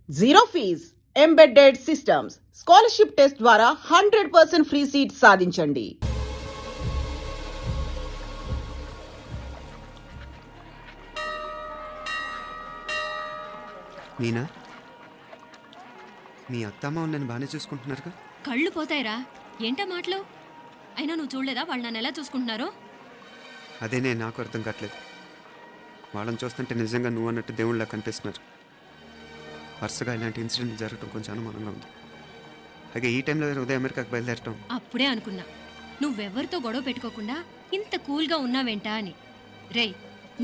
Zero fees embedded systems scholarship test ద్వారా 100% free seat సాధించండి. మీనా, మీ అత్తమ్మ నన్ను బాగానే చూసుకుంటున్నారుగా? కళ్ళు పోతాయిరా, ఏంటా మాటలు? అయినా నువ్వు చూడలేదా వాళ్ళు నన్ను ఎలా చూసుకుంటున్నారో? అదేనే నాకు అర్థం కావట్లేదు. వాళ్ళని చూస్తుంటే నిజంగా నువ్వు అన్నట్టు దేవుళ్ళ కనిపిస్తున్నారు. వరుసగా ఇలాంటి ఇన్సిడెంట్ జరగడం కొంచెం అనుమానంగా ఉంది. అలాగే ఈ టైంలో ఉదయం అమెరికాకు బయలుదేరటం. అప్పుడే అనుకున్నా నువ్వెవ్వరితో గొడవ పెట్టుకోకుండా ఇంత కూల్గా ఉన్నావేంటా అని. రేయ్,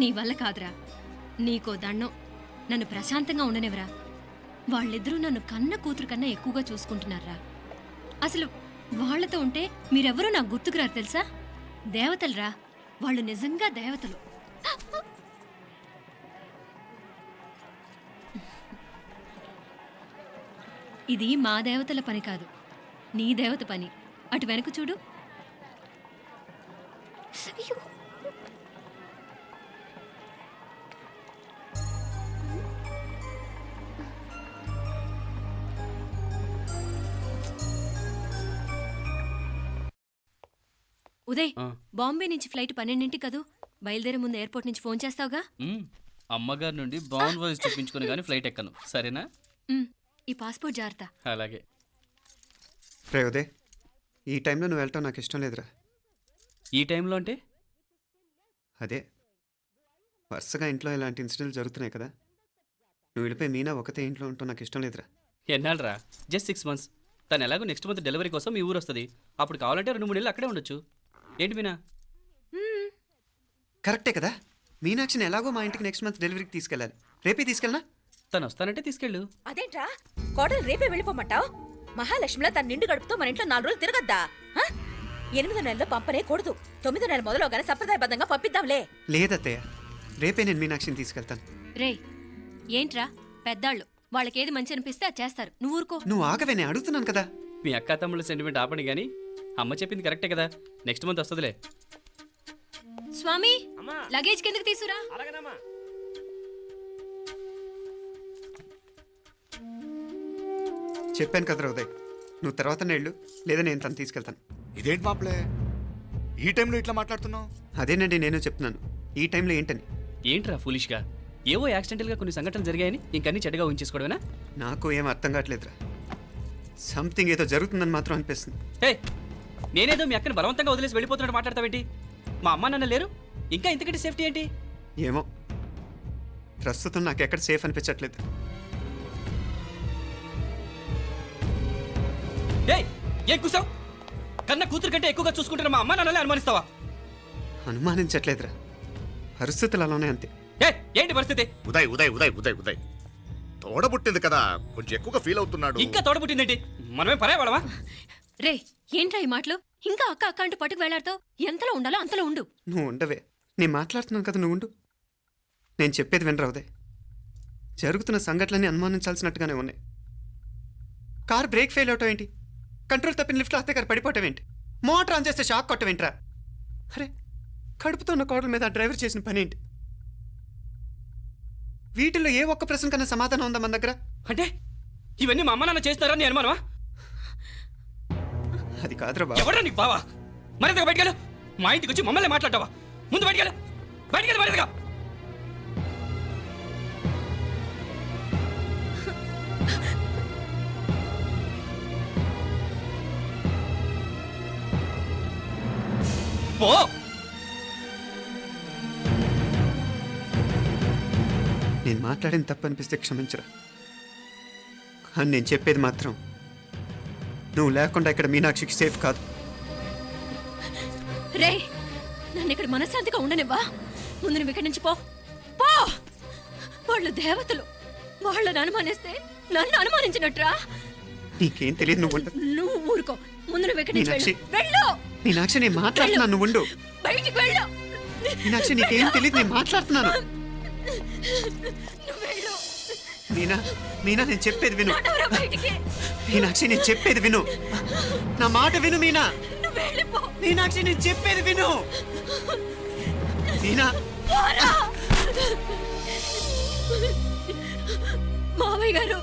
నీ వల్ల కాదురా, నీకో దండం, నన్ను ప్రశాంతంగా ఉండనివరా. వాళ్ళిద్దరూ నన్ను కన్న కూతురు కన్నా ఎక్కువగా చూసుకుంటున్నారా. అసలు వాళ్లతో ఉంటే మీరెవరూ నాకు గుర్తుకురారు తెలుసా? దేవతలురా, వాళ్ళు నిజంగా దేవతలు. ఇది మా దేవతల పని కాదు, నీ దేవత పని. అటు వెనక చూడు. ఉదయ్, బాంబే నుంచి ఫ్లైట్ 12ంటికి కదూ. బయలుదేరే ముందు ఎయిర్పోర్ట్ నుంచి ఫోన్ చేస్తావుగా? అమ్మగారి నుండి బాండ్ వాయిస్ చూపించుకుని కానీ ఫ్లైట్ ఎక్కను, సరేనా? ఈ పాస్పోర్ట్ జాగ్రత్త. అలాగే. రే ఉదయ్, ఈ టైంలో నువ్వు వెళ్ళటం నాకు ఇష్టం లేదురా. ఈ టైంలో అంటే? అదే, వరుసగా ఇంట్లో ఇలాంటి ఇన్సిడెంట్లు జరుగుతున్నాయి కదా. నువ్వు వెళ్ళిపోయి మీనా ఒకతే ఇంట్లో ఉంటావు నాకు ఇష్టం లేదురా. ఎన్నాళ్ళరా? Just 6 months. తను ఎలాగో నెక్స్ట్ మంత్ డెలివరీ కోసం మీ ఊరు వస్తుంది. అప్పుడు కావాలంటే 2-3 నెలలు అక్కడే ఉండొచ్చు. ఏంటి మీనా? కరెక్టే కదా. మీనాక్షిని ఎలాగో మా ఇంటికి నెక్స్ట్ మంత్ డెలివరీకి తీసుకెళ్ళాలి. రేపే తీసుకెళ్ళనా? తను వస్తానంటే తీసుకెళ్ళు. అదేంట్రా కోడలు రేపే వెళ్ళిపోమంటావు? మహాలక్ష్మిలా తన నిండు గడుపుతో మన ఇంట్లో 4 రోజులు తిరగద్దా? 8వ నెలలో పంపనే కూడదు. 9వ నెల మొదలుగానే సంప్రదాయబద్ధంగా పంపిద్దాంలే. లేదత్తయ్య, రేపే నేను మీనాక్షిని తీసుకెళ్తాను. రేయ్, ఏంట్రా పెద్దాళ్ళు, వాళ్ళకేది మంచి అనిపిస్తే అది చేస్తారు. నువ్వు ఊరుకో. నువ్వు ఆగవే, నేను అడుగుతున్నాను కదా. మీ అక్క తమ్ముళ్ళ సెంటిమెంట్ ఆపండి కానీ అమ్మ చెప్పింది కరెక్టే కదా. నెక్స్ట్ మంత్ వస్తుందిలే. స్వామి, లగేజ్ కిందకి తీసురా. చెప్పాను కదరా ఉదయ్, నువ్వు తర్వాత నేళ్ళు లేదా నేను తను తీసుకెళ్తాను. ఇదేంటి మాప్లే, ఈ టైంలో ఇట్లా మాట్లాడుతున్నావు? అదేనండి నేను చెప్తున్నాను, ఈ టైంలో ఏంటని. ఏంట్రా ఫులిష్గా? ఏవో యాక్సిడెంటల్గా కొన్ని సంఘటనలు జరిగాయని ఇంకన్నీ చెడ్డగా ఊహించేసుకోవడమేనా? నాకు ఏం అర్థం కావట్లేదురా. సంథింగ్ ఏదో జరుగుతుందని మాత్రం అనిపిస్తుంది. హే, నేనేదో మీ అక్కని బలవంతంగా వదిలేసి వెళ్ళిపోతున్నట్టు మాట్లాడతావేంటి? మా అమ్మ నాన్న లేరు, ఇంకా ఇంతకంటే సేఫ్టీ ఏంటి? ఏమో, ప్రస్తుతం నాకు ఎక్కడ సేఫ్ అనిపించట్లేదు. ఏం కూసావు? కన్నా కూతురు కంటే ఎక్కువగా చూసుకుంటున్న మా అమ్మ నాన్నలే అనుమానిస్తావా? అనుమానించట్లేదురా, పరిస్థితులు అలానే అంతే. ఏంటి పరిస్థితి? ఉదయ్ ఉదయ్ ఉదయ్ ఉదయ్ ఉదయ్ తోడబుట్టింది కదా, కొంచెం ఎక్కువగా ఫీల్ అవుతున్నాడు. ఇంకా తోడబుట్టిందేంటి? మనమే పరాయవాడవా? రే, ఏంట్రా ఈ మాటలు? ఇంకా అక్క అక్క అంటూ పట్టుకు వెళ్లాడుతావు. ఎంతలో ఉండాలో అంతలో ఉండు. నువ్వు ఉండవే, నేను మాట్లాడుతున్నాను కదా, నువ్వు ఉండు. నేను చెప్పేది వినరా ఉదయ్, జరుగుతున్న సంఘటనలన్నీ అనుమానించాల్సినట్టుగానే ఉన్నాయి. కార్ బ్రేక్ ఫెయిల్ అవటం ఏంటి? కంట్రోల్ తప్పిన లిఫ్ట్లో అత్తే గారు పడిపోవటం ఏంటి? మోటార్ ఆన్ చేస్తే షాక్ కొట్టం ఏంట్రా? అరే, కడుపుతో ఉన్న కోడల మీద ఆ డ్రైవర్ చేసిన పని ఏంటి? వీటిల్లో ఏ ఒక్క ప్రశ్న కన్నా సమాధానం ఉందా మన దగ్గర? అంటే ఇవన్నీ మా అమ్మ నాన్న చేస్తారా నీ అనుమానమా? అది కాదురా బాబు. ఎవరా నీకు బావా? మరింతగా బయటకెళ్ళు. మా ఇంటికి వచ్చి మమ్మల్ని మాట్లాడతావా? ముందు బయటకెళ్ళు, బయటకెళ్ళు మరింతగా. పో. నేను మాట్లాడిన తప్పు అనిపిస్తే క్షమించరా, కానీ నేను చెప్పేది మాత్రం నువ్వు లేకుండా ఇక్కడ మీనాక్షికి సేఫ్ కాదు. రే, నన్ను ఇక్కడ మనశ్శాంతిగా ఉండనివ్వా. ముందు నువ్వు ఇక్కడి నుంచి పో. పో. వాళ్ళు దేవతలు, వాళ్ళని అనుమానిస్తే నన్ను అనుమానించినట్రా. నీకేం తెలియదు, నువ్వు ఉండు. నువ్వు ఊరుకో. ముందు నువ్వు ఇక్కడి నుంచి మీనాక్షి, వెళ్ళు. మీనాక్షి నేను మాట్లాడుతున్నాను, నువ్వు ఉండు. బయటికి వెళ్ళు. మీనాక్షి నీకేం తెలియదు, నేను మాట్లాడుతున్నాను. నువ్వు వెళ్ళు. మీనా, మీనా నేను చెప్పేది విను. బయటికి. మీనాక్షి నేను చెప్పేది విను, నా మాట విను. మీనా, నువ్వు వెళ్ళిపో. మీనాక్షి నేను చెప్పేది విను. మీనా, మావయ్య గారు,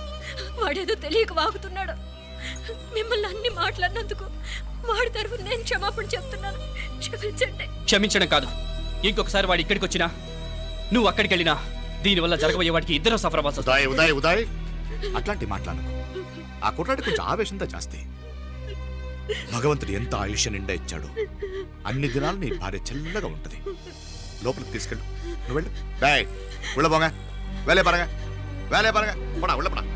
వాడేదో తెలియక వాగుతున్నాడు. మిమ్మల్ని అన్ని మాట్లాడినందుకు వాడి తరఫున నేను క్షమాపణ చెప్తున్నాను. క్షమించండి. క్షమించడం కాదు, ఇంకొకసారి వాడు ఇక్కడికి వచ్చినా నువ్వు అక్కడికి వెళ్ళినా దీనివల్ల జరగబోయే వాడికి ఇద్దరు సఫర్ అవ్వాల్సి వస్తుంది. ఉదయ్ ఉదయ్ ఉదయ్ అట్లాంటి మాట్లాడకు. ఆ కుట్రాడి కొంచెం ఆవేశంతో జాస్తి. భగవంతుడు ఎంత ఆయుష్య నిండా ఇచ్చాడు. అన్ని దినాలు నీ భార్య చల్లగా ఉంటది. లోపలికి తీసుకెళ్ళు. నువ్వు వెళ్ళు. డాయ్ ఉள்ள పోங்க. வேலையை பாருங்க. வேலையை பாருங்க. போடா உள்ள போடா.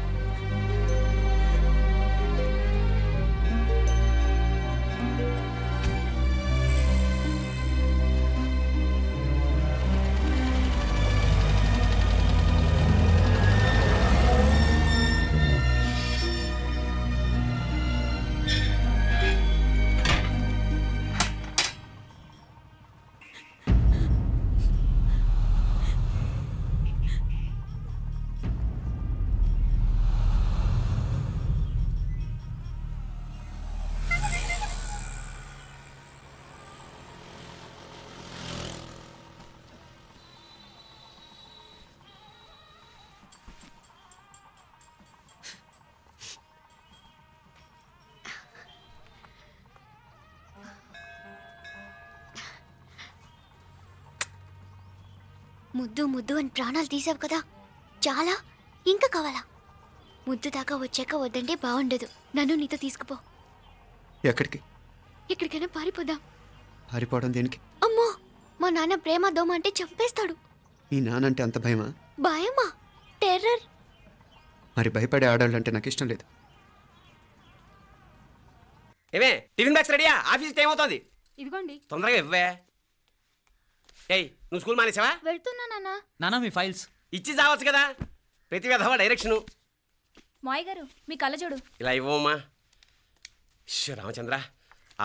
ముద్దు ముద్దు అని ప్రాణాలు తీసావు కదా, చాలా ఇంకా కావాలా? ముద్దు దాకా వచ్చాక వద్దంటే బాగుండదు. నన్ను నీతో తీసుకుపో. ఎక్కడికి? ఎక్కడికైనా పారిపోదాం. పారిపోవడం దేనికి? అమ్మో, మా నాన్న ప్రేమ దోమ అంటే చంపేస్తాడు. ఈ నానంటే అంత భయమా? భయమా? టెర్రర్. మరి భయపడే ఆడవాళ్ళు అంటే నాకు ఇష్టం లేదు. ఏమే టిఫిన్ బ్యాగ్స్ రెడీయా? ఆఫీస్ టైం అవుతుంది. ఇదిగోండి. తొందరగా ఇవ్వే. ఏయ్ నువ్వు స్కూల్ మానేసావా? వెళ్తున్నా నాన్న. నానా మీ ఫైల్స్ ఇచ్చి చావచ్చు కదా. ప్రతి విధవా డైరెక్షను. మాయ్ గారు మీ కళ్ళజోడు. ఇలా ఇవ్వమ్మా. రామచంద్ర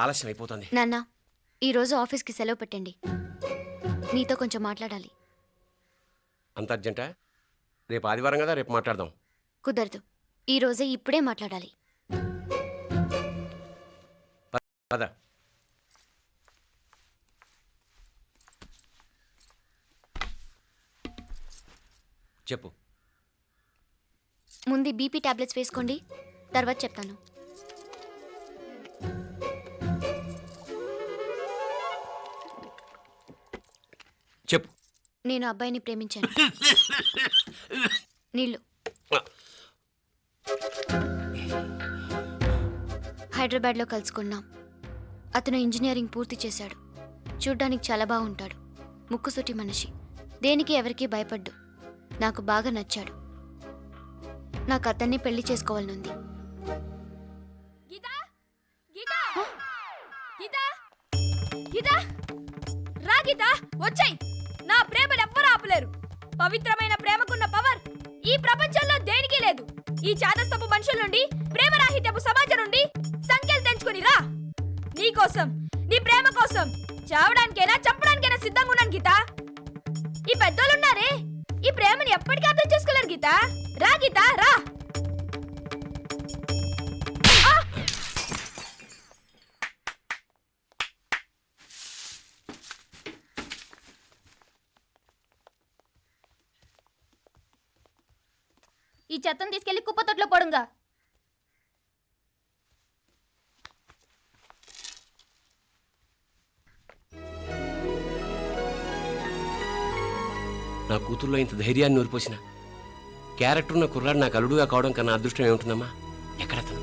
ఆలస్యం అయిపోతుంది. నాన్న, ఈరోజు ఆఫీస్కి సెలవు పెట్టండి. నీతో కొంచెం మాట్లాడాలి. అంత అర్జెంటా? రేపు ఆదివారం కదా, రేపు మాట్లాడదాం. కుదరదు, ఈరోజే ఇప్పుడే మాట్లాడాలి. పద. చెప్పు. ముందు బీపీ టాబ్లెట్స్ వేసుకోండి, తర్వాత చెప్తాను. చెప్పు. నేను అబ్బాయిని ప్రేమించాను. నీళ్ళు. హైదరాబాద్లో కలుసుకున్నాం. అతను ఇంజనీరింగ్ పూర్తి చేశాడు. చూడ్డానికి చాలా బాగుంటాడు. ముక్కుసూటి మనిషి. దేనికి ఎవరికీ భయపడ్డు. నాకు బాగా నచ్చాడు. నాకు అతన్ని పెళ్లి చేసుకోవాలనుంది. వచ్చాయి. నా ప్రేమను ఎవ్వరూ ఆపలేరు. పవిత్రమైన ప్రేమకున్న పవర్ ఈ ప్రపంచంలో దేనికి లేదు. ఈ చాదస్తపు మనుషుల నుండి, ప్రేమరాహిత్యపు సమాజం నుండి సంఖ్యలు తెంచుకుని రా. నీ కోసం, నీ ప్రేమ కోసం చావడానికైనా చంపడానికైనా సిద్ధంగా ఉన్నాను గీత. ఈ పెద్దోళ్ళున్నారే, ఈ ప్రేమని ఎప్పటికీ అర్థం చేసుకోలేరు గీత. రా గీత రా. ఈ చెత్తను తీసుకెళ్లి కుప్పతొట్లో పడుంగా. నా కూతుర్లో ఇంత ధైర్యాన్ని నూరిపోసిన క్యారెక్టర్ ఉన్న కుర్రాడు నాకు అల్లుడుగా కావడం కన్నా అదృష్టం ఏముంటుందమ్మా? ఎక్కడతను?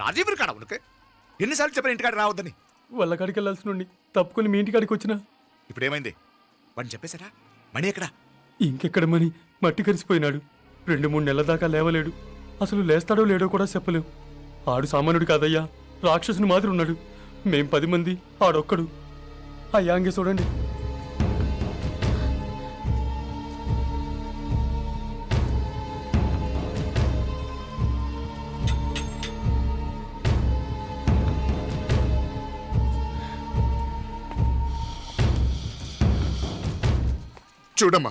రాజీవరి కాడ ఉనకే ఎన్నిసార్లు చెప్పిన ఇంటికాడ రావద్దని. వాళ్ళ కాడికి వెళ్ళాల్సి నుండి తప్పుకొని మీ ఇంటి కాడికి వచ్చినా ఇప్పుడు ఏమైంది? వాడిని చెప్పేశారా? మణి ఎక్కడా? ఇంకెక్కడ మని మట్టి కరిసిపోయినాడు. 2-3 నెలల దాకా లేవలేడు. అసలు లేస్తాడో లేడో కూడా చెప్పలేం. ఆడు సామాన్యుడు కాదయ్యా, రాక్షసుని మాదిరి ఉన్నాడు. మేం 10 మంది, ఆడొక్కడు. అయ్యా అంగే చూడండి. చూడమ్మా,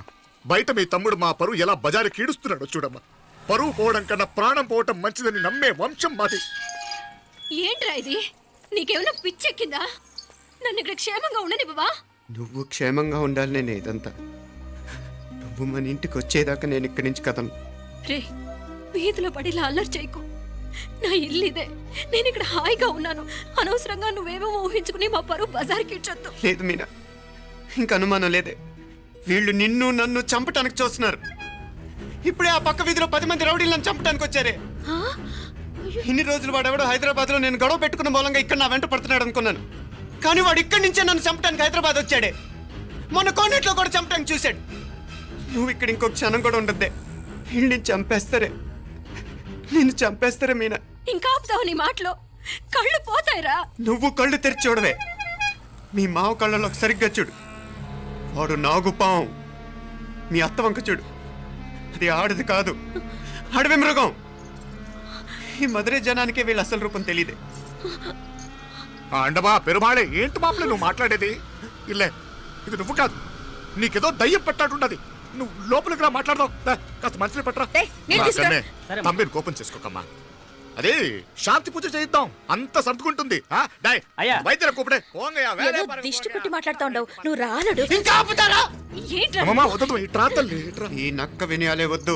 బయట మీ తమ్ముడు మా పరువు ఎలా బజారు కీడుస్తున్నాడో చూడమ్మా. పరువు పోవడం కన్నా ప్రాణం పోవటం మంచిదని నమ్మే వంశం మాది. ఏంట్రా ఇది? నీకేమైనా పిచ్చెక్కిందా? నన్ను ఇక్కడ క్షేమంగా ఉండనివ్వవా? నువ్వు క్షేమంగా ఉండాలి. నేను ఇదంతా నువ్వు మన ఇంటికి వచ్చేదాకా నేను ఇక్కడి నుంచి కదను. రే, వీధిలో పడి ఇలా అల్లరి చేయకు. నా ఇల్లు ఇదే. నేను ఇక్కడ హాయిగా ఉన్నాను. అనవసరంగా నువ్వేమో ఊహించుకుని మా పరువు బజార్కి ఇచ్చొద్దు. లేదు మీనా, ఇంక అనుమానం లేదే. వీళ్ళు నిన్ను నన్ను చంపటానికి చూస్తున్నారు. ఇప్పుడే ఆ పక్క వీధిలో 10 మంది రౌడీలు నన్ను చంపటానికి వచ్చారే. ఇన్ని రోజులు వాడెవడో హైదరాబాద్లో నేను గొడవ పెట్టుకున్న మూలంగా ఇక్కడ నా వెంట పడుతున్నాడు అనుకున్నాను. కానీ వాడు ఇక్కడి నుంచే నన్ను చంపటానికి హైదరాబాద్ వచ్చాడే. మొన్న కోనేట్లో కూడా చంపటానికి చూశాడు. నువ్వు ఇక్కడ ఇంకొక క్షణం కూడా ఉండద్దే. వీళ్ళని చంపేస్తారే, నిన్ను చంపేస్తారే మీనా. ఇంకా ఆపుతావు నీ మాటలో? కళ్ళు పోతాయిరా. నువ్వు కళ్ళు తెరిచి చూడవే. మీ మావ కళ్ళలో సరిగ్గా చూడు. వాడు నాగుపాం. మీ అత్త వంక చూడు, అది ఆడది కాదు, అడవి మృగం. ఈ మధుரை జనానికే వీళ్ళ అసలు రూపం తెలియదే. అండమా పెరుమాళే, ఏంటి మాపలే నువ్వు మాట్లాడేది? ఇల్లే, ఇది నువ్వు కాదు, నీకేదో దయ్యం పెట్టాడున్నది. నువ్వు లోపలికి రా, మాట్లాడదాం. కాస్త మంచిని పట్టరా. తమ్మిని కోపం చేసుకోకమ్మా. అదే శాంతి పూజ చేయిద్దాం, అంత సర్దుకుంటుంది. అయ్యా. వైద్యుల కూపడే దిష్టి పెట్టి మాట్లాడుతూ ఉండవు. నువ్వు రానడు. ఇంకా ఆపుతారా? అమ్మమ్మ వద్దు, ఇట్రా తల్లి, ఇట్రా. ఈ నక్క వినయాలే వద్దు.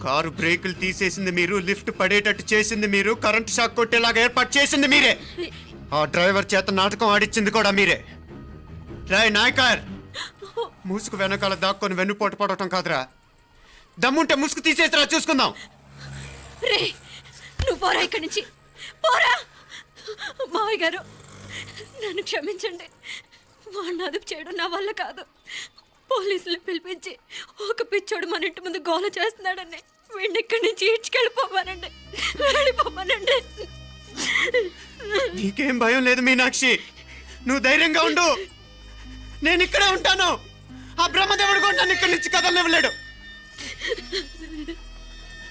కారు బ్రేకులు తీసేసింది మీరు, లిఫ్ట్ పడేటట్టు చేసింది మీరు, కరెంటు షాక్ కొట్టేలాగా ఏర్పాటు చేసింది మీరే. ఆ డ్రైవర్ చేత నాటకం ఆడిచ్చింది కూడా మీరే. రాయ్ నాయకర్, ముసుగు వెనకాల దాక్కొని వెన్నుపోటు పడటం కాదురా. దమ్ముంటే ముసుగు తీసేసిరా, చూసుకుందాం. రే, నువ్వు పోరా ఇక్కడి నుంచి, పోరా. మావయ్య గారు, నన్ను క్షమించండి. వాడిని అదుపు చేయడం నా వల్ల కాదు. పోలీసులు పిలిపించి ఒక పిచ్చోడు మన ఇంటి ముందు గోల చేస్తున్నాడని వీడిని ఇక్కడి నుంచి ఈడ్చుకెళ్ళిపోమానండి, వెళ్ళిపోమానండి. నీకేం భయం లేదు మీనాక్షి, నువ్వు ధైర్యంగా ఉండు. నేను ఇక్కడే ఉంటాను. ఆ బ్రహ్మదేవుడు కూడా నన్ను ఇక్కడి నుంచి కదలనివ్వలేడు.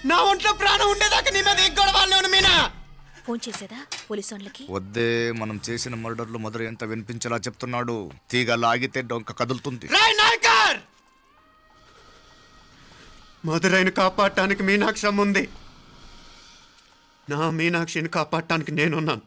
నా ఒంట్లో ప్రాణం ఉండేదాకా నీ మీద గొడవలు మీనా. ఫోన్ చేసేదా పోలీసు వాళ్ళకి? వద్దే, మనం చేసిన మర్డర్లు మధుర ఎంత వినిపించేలా చెప్తున్నాడు. తీగ లాగితే డొంక కదులుతుంది. రాయ్ నాయకర్, మధురైని కాపాడటానికి మీనాక్షి ఉంది. నా మీనాక్షిని కాపాడటానికి నేనున్నాను.